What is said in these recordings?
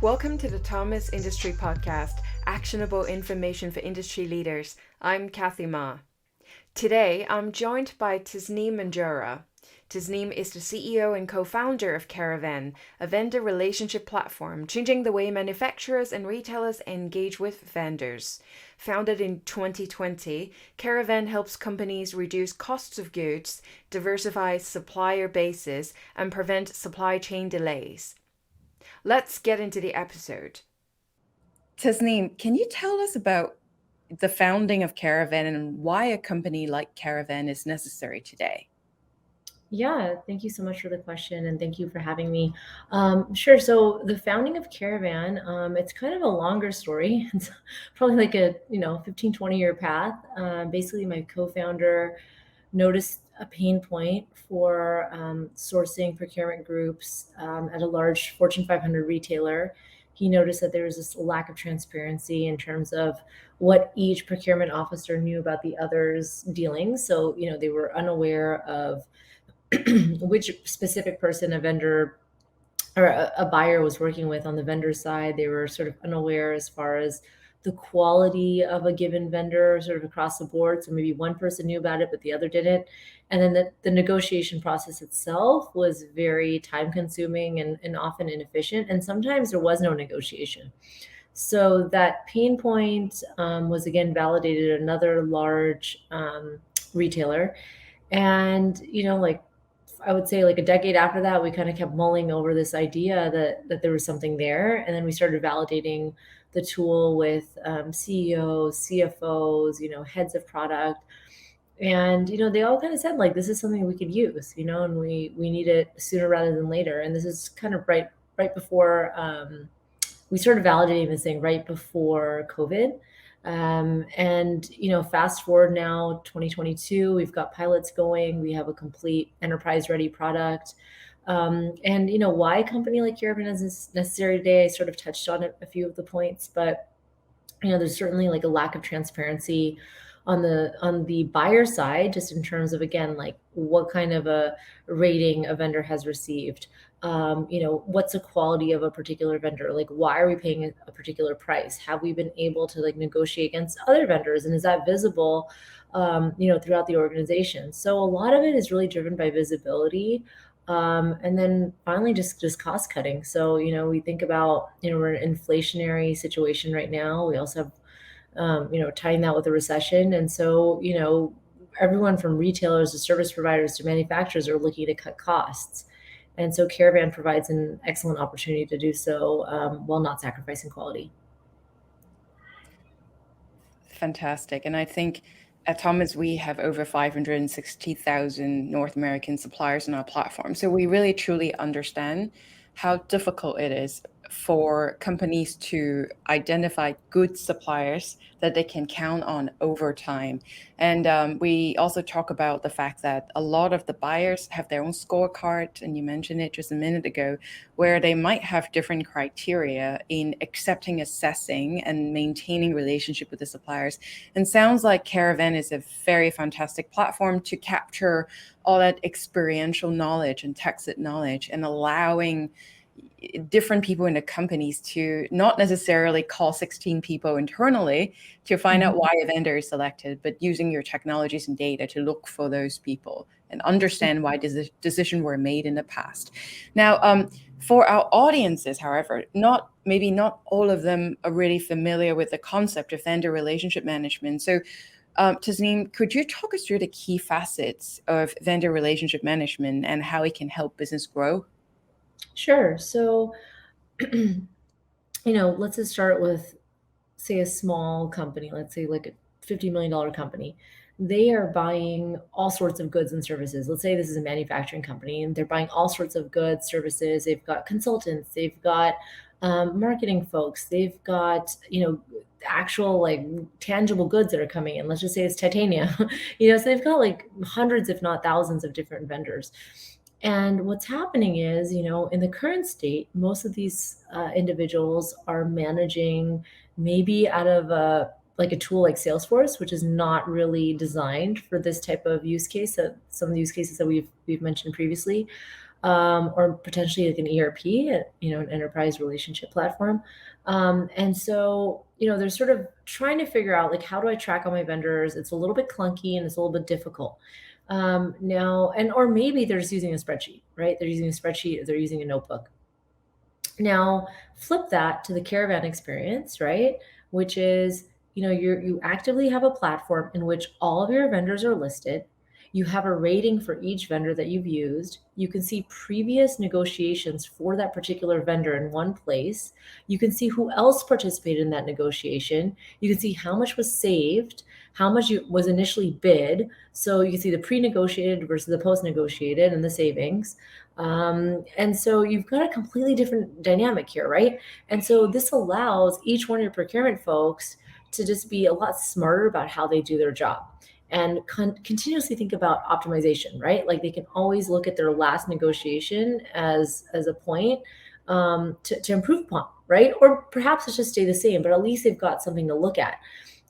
Welcome to the Thomas Industry Podcast, actionable information for industry leaders. I'm Cathy Ma. Today, I'm joined by Tasneem Manjra. Tasneem is the CEO and co-founder of Caravan, a vendor relationship platform changing the way manufacturers and retailers engage with vendors. Founded in 2020, Caravan helps companies reduce costs of goods, diversify supplier bases, and prevent supply chain delays. Let's get into the episode. Tasneem, can you tell us about the founding of Caravan and why a company like Caravan is necessary today? Yeah, thank you so much for the question and thank you for having me. Sure. So the founding of Caravan, it's kind of a longer story. It's probably like a, 15, 20-year path. Basically, my co-founder noticed a pain point for sourcing procurement groups at a large Fortune 500 retailer. He noticed that there was this lack of transparency in terms of what each procurement officer knew about the other's dealings. So, they were unaware of which specific person a vendor or a buyer was working with on the vendor side. They were sort of unaware as far as the quality of a given vendor sort of across the board. So maybe one person knew about it, but the other didn't. And then the negotiation process itself was very time consuming and often inefficient. And sometimes there was no negotiation. So that pain point was again validated at another large retailer. And, like I would say like a decade after that, we kind of kept mulling over this idea that there was something there. And then we started validating the tool with CEOs, CFOs, heads of product. And, they all kind of said like, this is something we could use, and we need it sooner rather than later. And this is kind of right before we started validating this thing right before COVID. And fast forward now 2022, we've got pilots going, we have a complete enterprise ready product. And why a company like Caravan is necessary today, I sort of touched on a few of the points, but there's certainly like a lack of transparency on the buyer side, just in terms of, again, like what kind of a rating a vendor has received. What's the quality of a particular vendor? Like, why are we paying a particular price? Have we been able to like negotiate against other vendors? And is that visible, throughout the organization? So a lot of it is really driven by visibility. And then finally, just cost cutting. So, we think about, we're in an inflationary situation right now. We also have tying that with a recession. And so, everyone from retailers to service providers to manufacturers are looking to cut costs. And so Caravan provides an excellent opportunity to do so while not sacrificing quality. Fantastic. And I think at Thomas, we have over 560,000 North American suppliers on our platform. So we really truly understand how difficult it is for companies to identify good suppliers that they can count on over time. And we also talk about the fact that a lot of the buyers have their own scorecard, and you mentioned it just a minute ago, where they might have different criteria in accepting, assessing, and maintaining relationship with the suppliers. And sounds like Caravan is a very fantastic platform to capture all that experiential knowledge and tacit knowledge, and allowing different people in the companies to not necessarily call 16 people internally to find out why a vendor is selected, but using your technologies and data to look for those people and understand why decisions were made in the past. Now, for our audiences, however, maybe not all of them are really familiar with the concept of vendor relationship management. So Tasneem, could you talk us through the key facets of vendor relationship management and how it can help business grow? Sure. So, let's just start with, say, a small company, let's say like a $50 million company. They are buying all sorts of goods and services. Let's say this is a manufacturing company and they're buying all sorts of goods, services. They've got consultants, they've got marketing folks, they've got, actual like tangible goods that are coming in. Let's just say it's titanium, so they've got like hundreds, if not thousands, of different vendors. And what's happening is, in the current state, most of these individuals are managing maybe out of a tool like Salesforce, which is not really designed for this type of use case. That some of the use cases that we've mentioned previously, or potentially like an ERP, an enterprise relationship platform. And so, they're sort of trying to figure out like, how do I track all my vendors? It's a little bit clunky and it's a little bit difficult. Now, or maybe they're just using a spreadsheet, right? They're using a spreadsheet, or they're using a notebook. Now, flip that to the Caravan experience, right? Which is, you actively have a platform in which all of your vendors are listed. You have a rating for each vendor that you've used. You can see previous negotiations for that particular vendor in one place. You can see who else participated in that negotiation. You can see how much was saved, how much was initially bid. So you can see the pre-negotiated versus the post-negotiated and the savings. And so you've got a completely different dynamic here, right? And so this allows each one of your procurement folks to just be a lot smarter about how they do their job and continuously think about optimization, right? Like they can always look at their last negotiation as a point to improve upon, right? Or perhaps it's just stay the same, but at least they've got something to look at.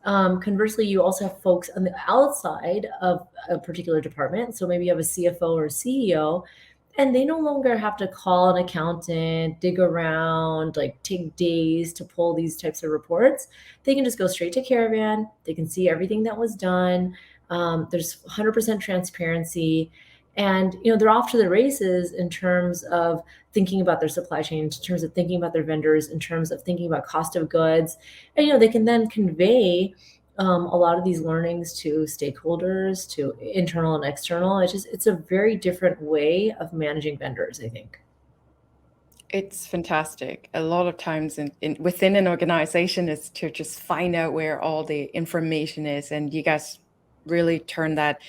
Conversely, you also have folks on the outside of a particular department. So maybe you have a CFO or a CEO, and they no longer have to call an accountant, dig around, like take days to pull these types of reports. They can just go straight to Caravan. They can see everything that was done. There's 100% transparency. And they're off to the races in terms of thinking about their supply chain, in terms of thinking about their vendors, in terms of thinking about cost of goods. And they can then convey a lot of these learnings to stakeholders, to internal and external. It's a very different way of managing vendors, I think. It's fantastic. A lot of times within an organization is to just find out where all the information is, and you guys really turn that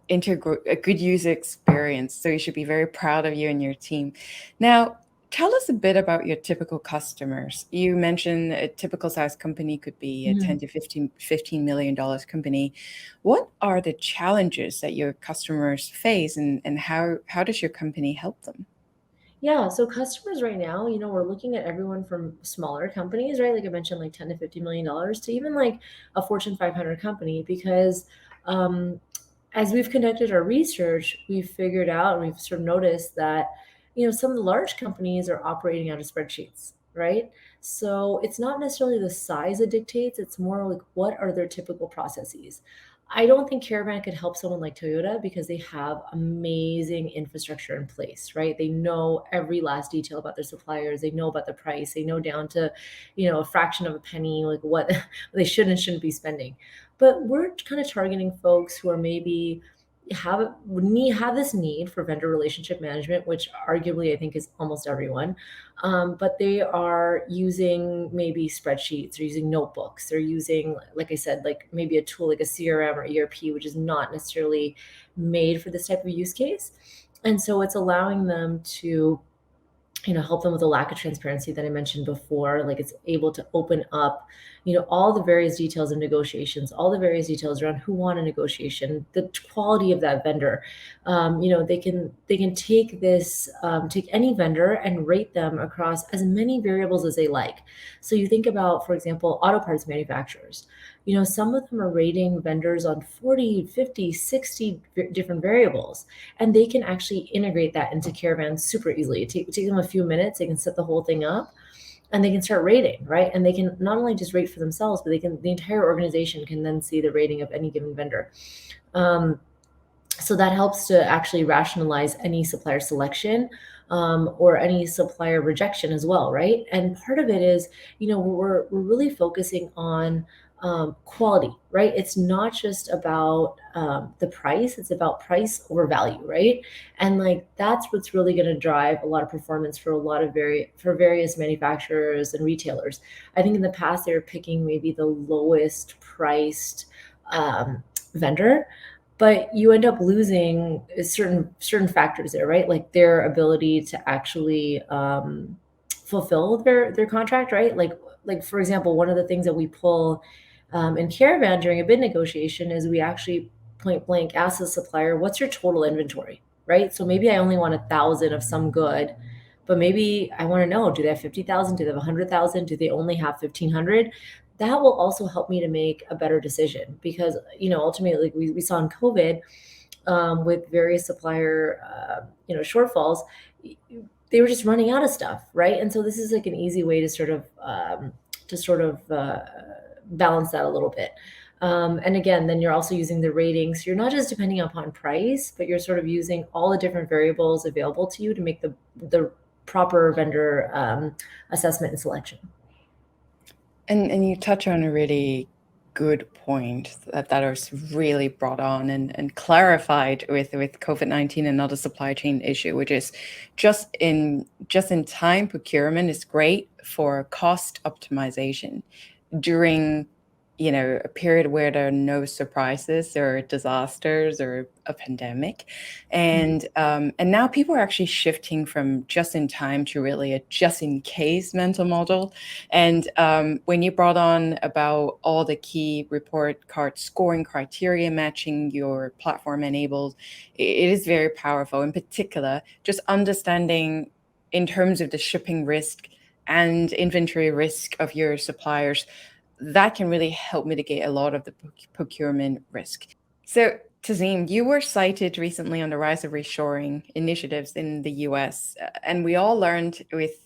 into a good user experience. So you should be very proud of you and your team. Now, tell us a bit about your typical customers. You mentioned a typical size company could be a 10 to 15 million dollars company. What are the challenges that your customers face, and how does your company help them? Yeah, so customers right now, we're looking at everyone from smaller companies, right? Like I mentioned, like 10 to 50 million dollars to even like a Fortune 500 company, because um, as we've conducted our research, we've figured out and we've sort of noticed that, some of the large companies are operating out of spreadsheets, right? So it's not necessarily the size that dictates, it's more like what are their typical processes. I don't think Caravan could help someone like Toyota because they have amazing infrastructure in place, right? They know every last detail about their suppliers. They know about the price. They know down to, a fraction of a penny, like what they should and shouldn't be spending. But we're kind of targeting folks who are maybe have this need for vendor relationship management, which arguably I think is almost everyone. But they are using maybe spreadsheets, or using notebooks, they're using, like I said, like maybe a tool like a CRM or ERP, which is not necessarily made for this type of use case. And so it's allowing them to help them with the lack of transparency that I mentioned before. Like it's able to open up, all the various details of negotiations, all the various details around who won a negotiation, the quality of that vendor. They can take any vendor and rate them across as many variables as they like. So you think about, for example, auto parts manufacturers. Some of them are rating vendors on 40, 50, 60 different variables, and they can actually integrate that into Caravan super easily. Take them a few minutes, they can set the whole thing up, and they can start rating, right? And they can not only just rate for themselves, but the entire organization can then see the rating of any given vendor. So that helps to actually rationalize any supplier selection, or any supplier rejection as well, right? And part of it is, we're really focusing on quality, right? It's not just about the price; it's about price over value, right? And like that's what's really going to drive a lot of performance for various manufacturers and retailers. I think in the past they were picking maybe the lowest priced vendor, but you end up losing certain factors there, right? Like their ability to actually fulfill their contract, right? Like for example, one of the things that we pull in Caravan during a bid negotiation is we actually point blank ask the supplier, "What's your total inventory?" Right? So maybe I only want 1,000 of some good, but maybe I want to know: do they have 50,000? Do they have 100,000? Do they only have 1,500? That will also help me to make a better decision, because ultimately, like we saw in COVID, with various supplier, shortfalls, they were just running out of stuff, right? And so this is like an easy way to sort of balance that a little bit. And again, then you're also using the ratings. You're not just depending upon price, but you're sort of using all the different variables available to you to make the proper vendor assessment and selection. And you touch on a really good point that is really brought on and clarified with COVID-19 and other supply chain issue, which is just in time procurement is great for cost optimization during a period where there are no surprises or disasters or a pandemic, and now people are actually shifting from just in time to really a just in case mental model. And when you brought on about all the key report card scoring criteria matching your platform enabled, it is very powerful. In particular, just understanding in terms of the shipping risk and inventory risk of your suppliers, that can really help mitigate a lot of the procurement risk. So, Tasneem, you were cited recently on the rise of reshoring initiatives in the US, and we all learned with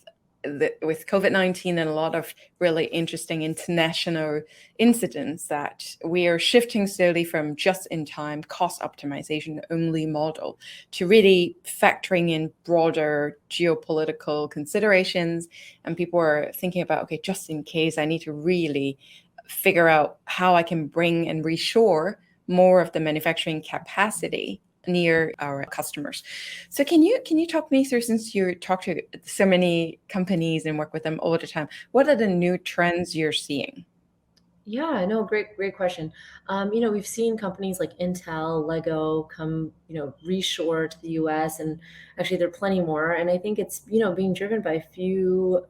COVID-19 and a lot of really interesting international incidents that we are shifting slowly from just-in-time cost optimization only model to really factoring in broader geopolitical considerations. And people are thinking about, okay, just in case, I need to really figure out how I can bring and reshore more of the manufacturing capacity near our customers. So can you talk me through, since you talk to so many companies and work with them all the time, what are the new trends you're seeing? Yeah, no, great question. We've seen companies like Intel, Lego come, reshore to the US, and actually there are plenty more. And I think it's, being driven by a few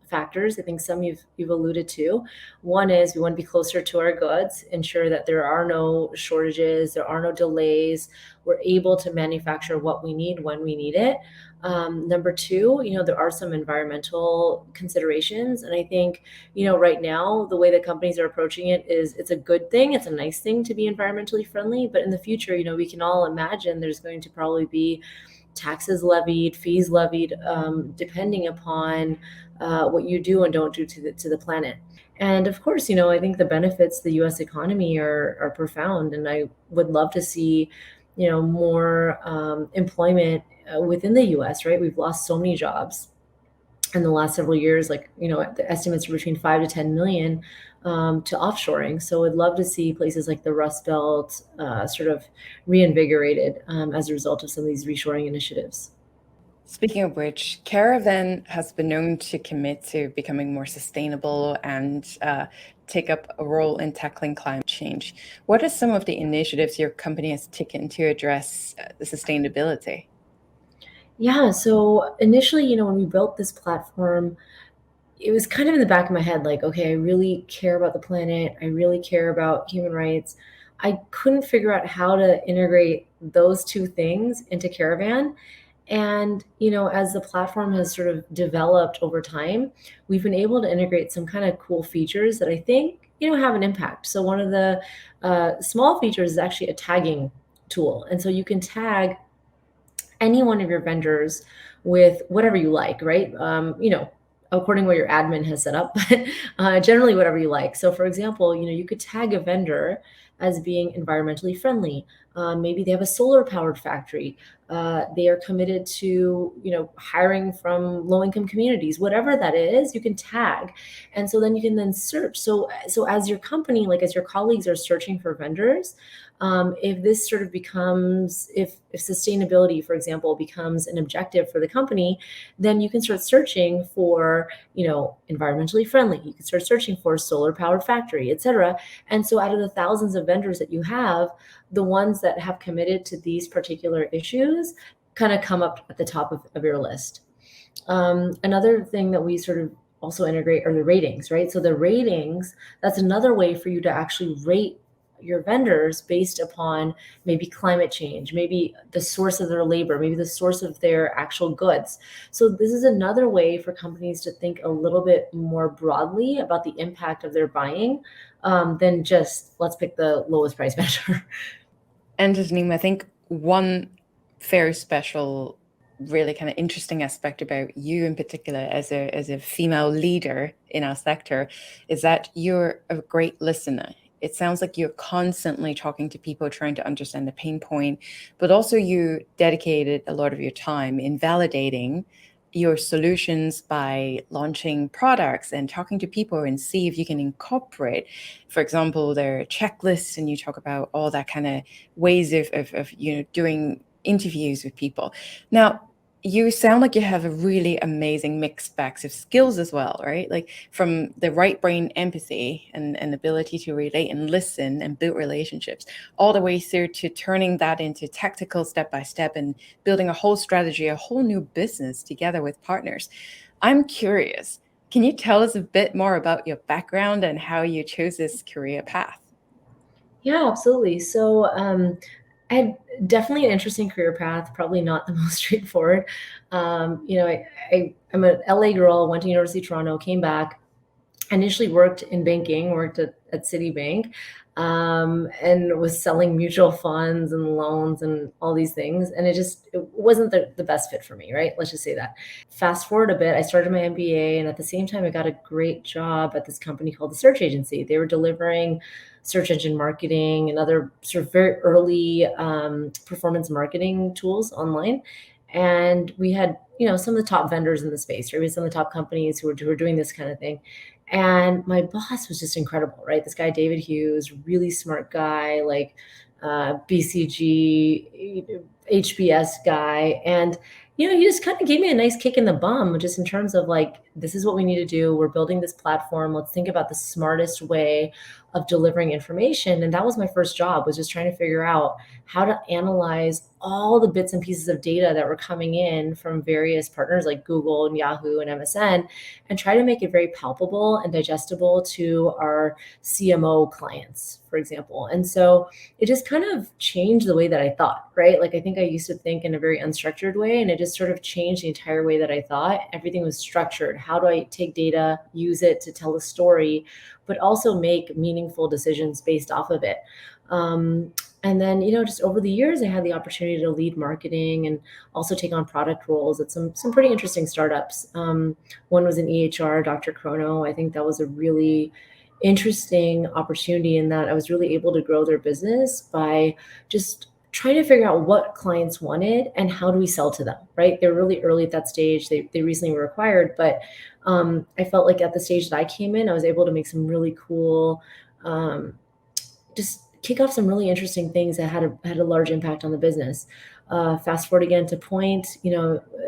factors. I think some you've alluded to. One is we want to be closer to our goods, ensure that there are no shortages, there are no delays. We're able to manufacture what we need when we need it. Number two, there are some environmental considerations. And I think, right now, the way that companies are approaching it is it's a good thing. It's a nice thing to be environmentally friendly. But in the future, we can all imagine there's going to probably be taxes levied, fees levied, depending upon what you do and don't do to the planet. And of course, I think the benefits to the U.S. economy are profound. And I would love to see, more employment within the U.S., right? We've lost so many jobs in the last several years, like, the estimates are between 5 to 10 million to offshoring. So I'd love to see places like the Rust Belt sort of reinvigorated as a result of some of these reshoring initiatives. Speaking of which, Caravan has been known to commit to becoming more sustainable and take up a role in tackling climate change. What are some of the initiatives your company has taken to address the sustainability? Yeah, so initially, when we built this platform, it was kind of in the back of my head, like, okay, I really care about the planet. I really care about human rights. I couldn't figure out how to integrate those two things into Caravan. And, as the platform has sort of developed over time, we've been able to integrate some kind of cool features that I think, have an impact. So one of the small features is actually a tagging tool. And so you can tag any one of your vendors with whatever you like, right? According to what your admin has set up, but generally whatever you like. So for example, you could tag a vendor as being environmentally friendly. Maybe they have a solar powered factory. They are committed to, hiring from low income communities, whatever that is, you can tag. And so then you can then search. So as your company, like as your colleagues are searching for vendors, if this sort of becomes, if sustainability, for example, becomes an objective for the company, then you can start searching for, environmentally friendly. You can start searching for solar powered factory, et cetera. And so out of the thousands of vendors that you have, the ones that have committed to these particular issues kind of come up at the top of your list. Another thing that we sort of also integrate are the ratings, right? So the ratings, that's another way for you to actually rate your vendors based upon maybe climate change, maybe the source of their labor, maybe the source of their actual goods. So this is another way for companies to think a little bit more broadly about the impact of their buying than just let's pick the lowest price vendor. And Tasneem, I think one very special, really kind of interesting aspect about you in particular as a female leader in our sector is that you're a great listener. It sounds like you're constantly talking to people, trying to understand the pain point, but also you dedicated a lot of your time in validating your solutions by launching products and talking to people and see if you can incorporate, for example, their checklists, and you talk about all that kind of ways of doing interviews with people. Now, you sound like you have a really amazing mixed bags of skills as well, right? Like from the right brain empathy and ability to relate and listen and build relationships, all the way through to turning that into tactical step by step and building a whole strategy, a whole new business together with partners. I'm curious, can you tell us a bit more about your background and how you chose this career path? Yeah, absolutely. So, I had definitely an interesting career path, probably not the most straightforward. I'm an LA girl, went to University of Toronto, came back, initially worked in banking, worked at Citibank, and was selling mutual funds and loans and all these things. And it wasn't the best fit for me, right? Let's just say that. Fast forward a bit, I started my MBA, and at the same time, I got a great job at this company called the Search Agency. They were delivering search engine marketing and other sort of very early performance marketing tools online. And we had, some of the top vendors in the space, right? We had some of the top companies who were doing this kind of thing. And my boss was just incredible, right? This guy, David Hughes, really smart guy, like BCG, HBS guy. And, he just kind of gave me a nice kick in the bum, just in terms of like, this is what we need to do. We're building this platform. Let's think about the smartest way of delivering information. And that was my first job, was just trying to figure out how to analyze all the bits and pieces of data that were coming in from various partners like Google and Yahoo and MSN, and try to make it very palpable and digestible to our CMO clients, for example. And so it just kind of changed the way that I thought, right? Like I think I used to think in a very unstructured way, and it just sort of changed the entire way that I thought. Everything was structured. How do I take data, use it to tell a story, but also make meaningful decisions based off of it? And then, just over the years, I had the opportunity to lead marketing and also take on product roles at some pretty interesting startups. One was in EHR, Dr. Chrono. I think that was a really interesting opportunity in that I was really able to grow their business by just trying to figure out what clients wanted and how do we sell to them, right? They're really early at that stage. They recently were acquired, but I felt like at the stage that I came in, I was able to make some really cool, just kick off some really interesting things that had a large impact on the business. Fast forward again to Point,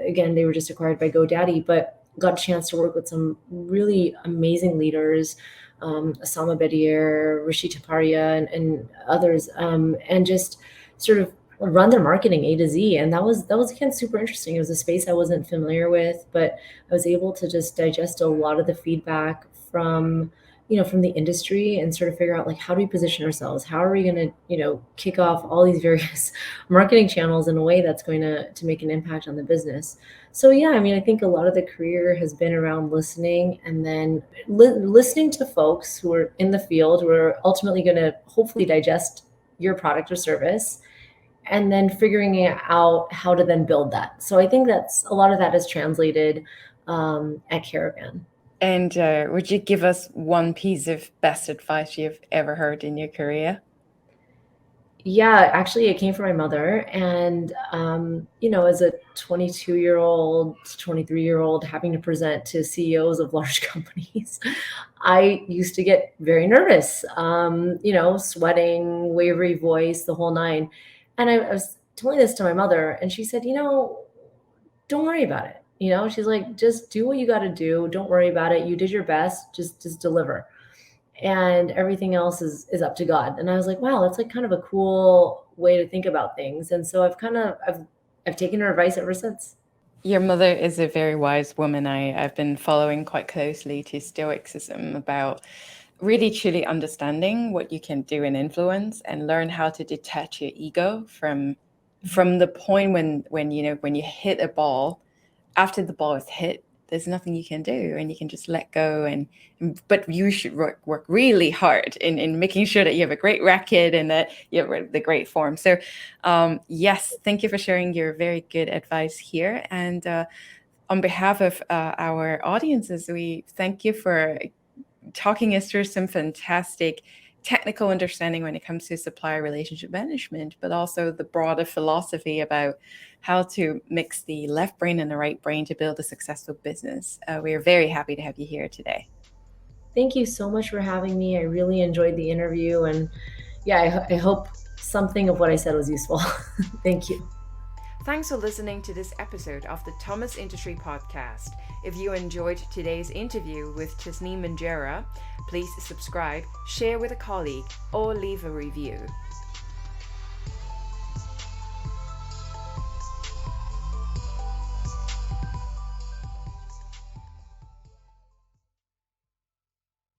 again, they were just acquired by GoDaddy, but got a chance to work with some really amazing leaders, Osama Bedier, Rishi Taparia, and others, and just sort of run their marketing A to Z. And that was again super interesting. It was a space I wasn't familiar with, but I was able to just digest a lot of the feedback from the industry and sort of figure out like, how do we position ourselves? How are we going to, kick off all these various marketing channels in a way that's going to make an impact on the business? So yeah, I mean, I think a lot of the career has been around listening, and then listening to folks who are in the field, who are ultimately going to hopefully digest your product or service, and then figuring out how to then build that. So I think that's a lot of that is translated at Caravan. And would you give us one piece of best advice you've ever heard in your career? Yeah, actually, it came from my mother. And, as a 22-year-old, 23-year-old having to present to CEOs of large companies, I used to get very nervous, sweating, wavery voice, the whole nine. And I was telling this to my mother, and she said, don't worry about it. She's like, just do what you got to do. Don't worry about it. You did your best. Just deliver, and everything else is up to God. And I was like, wow, that's like kind of a cool way to think about things. And so I've taken her advice ever since. Your mother is a very wise woman. I've been following quite closely to Stoicism about really truly understanding what you can do and influence and learn how to detach your ego from the point when you hit a ball. After the ball is hit, there's nothing you can do, and you can just let go. But you should work really hard in making sure that you have a great racket and that you have the great form. So yes, thank you for sharing your very good advice here. And on behalf of our audiences, we thank you for talking us through some fantastic technical understanding when it comes to supplier relationship management, but also the broader philosophy about how to mix the left brain and the right brain to build a successful business. We are very happy to have you here today. Thank you so much for having me. I really enjoyed the interview. And yeah, I hope something of what I said was useful. Thank you. Thanks for listening to this episode of the Thomas Industry Podcast. If you enjoyed today's interview with Tasneem Manjra, please subscribe, share with a colleague, or leave a review.